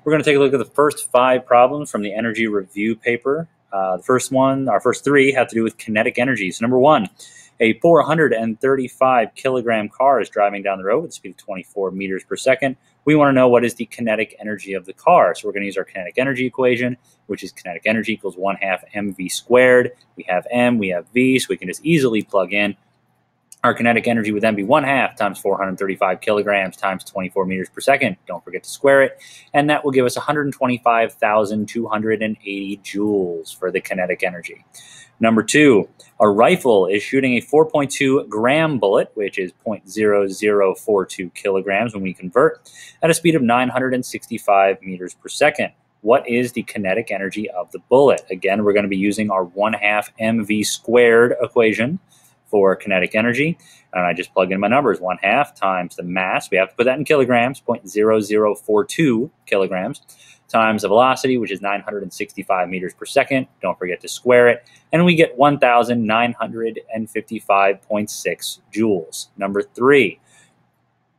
We're going to take a look at the first 5 problems from the energy review paper. The first one, our first 3, have to do with kinetic energy. So number 1, a 435 kilogram car is driving down the road with a speed of 24 meters per second. We want to know what is the kinetic energy of the car. So we're going to use our kinetic energy equation, which is kinetic energy equals 1/2 mv squared. We have m, we have v, so we can just easily plug in. Our kinetic energy would then be 1/2 times 435 kilograms times 24 meters per second. Don't forget to square it. And that will give us 125,280 joules for the kinetic energy. Number 2, a rifle is shooting a 4.2 gram bullet, which is 0.0042 kilograms when we convert, at a speed of 965 meters per second. What is the kinetic energy of the bullet? Again, we're going to be using our 1/2 mv squared equation for kinetic energy, and I just plug in my numbers. 1/2 times the mass, we have to put that in kilograms, 0.0042 kilograms, times the velocity, which is 965 meters per second. Don't forget to square it, and we get 1,955.6 joules. Number 3,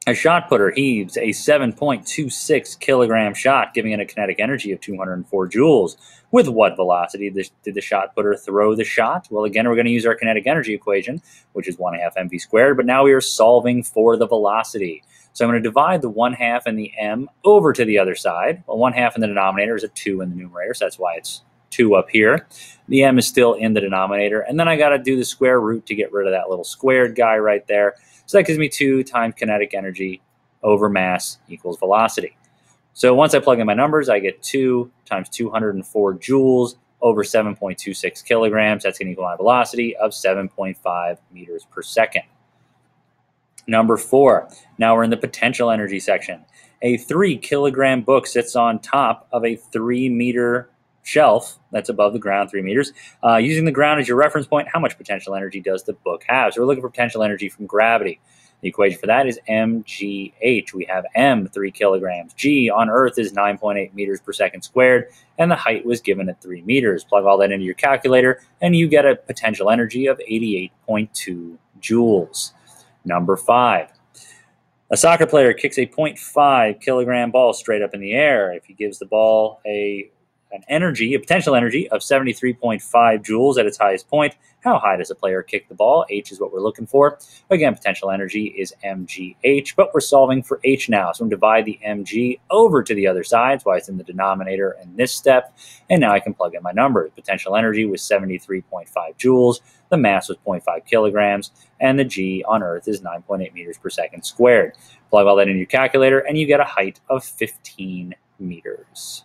a shot putter heaves a 7.26 kilogram shot, giving it a kinetic energy of 204 joules. With what velocity did the shot putter throw the shot? Well, again, we're going to use our kinetic energy equation, which is 1/2 mv squared, but now we are solving for the velocity. So I'm going to divide the 1/2 and the m over to the other side. Well, 1/2 in the denominator is a 2 in the numerator, so that's why it's 2 up here. The m is still in the denominator, and then I got to do the square root to get rid of that little squared guy right there. So that gives me 2 times kinetic energy over mass equals velocity. So once I plug in my numbers, I get 2 times 204 joules over 7.26 kilograms. That's going to equal my velocity of 7.5 meters per second. Number 4, now we're in the potential energy section. A 3 kilogram book sits on top of a 3 meter shelf that's above the ground, 3 meters. Using the ground as your reference point, how much potential energy does the book have? So we're looking for potential energy from gravity. The equation for that is mgh. We have m, 3 kilograms. G on Earth is 9.8 meters per second squared, and the height was given at 3 meters. Plug all that into your calculator, and you get a potential energy of 88.2 joules. Number 5. A soccer player kicks a 0.5 kilogram ball straight up in the air. If he gives the ball a potential energy of 73.5 joules at its highest point, how high does a player kick the ball? H is what we're looking for. Again, potential energy is mgh, but we're solving for h now. So I'm going to divide the mg over to the other side. That's why it's in the denominator in this step. And now I can plug in my numbers. Potential energy was 73.5 joules. The mass was 0.5 kilograms. And the g on Earth is 9.8 meters per second squared. Plug all that into your calculator, and you get a height of 15 meters.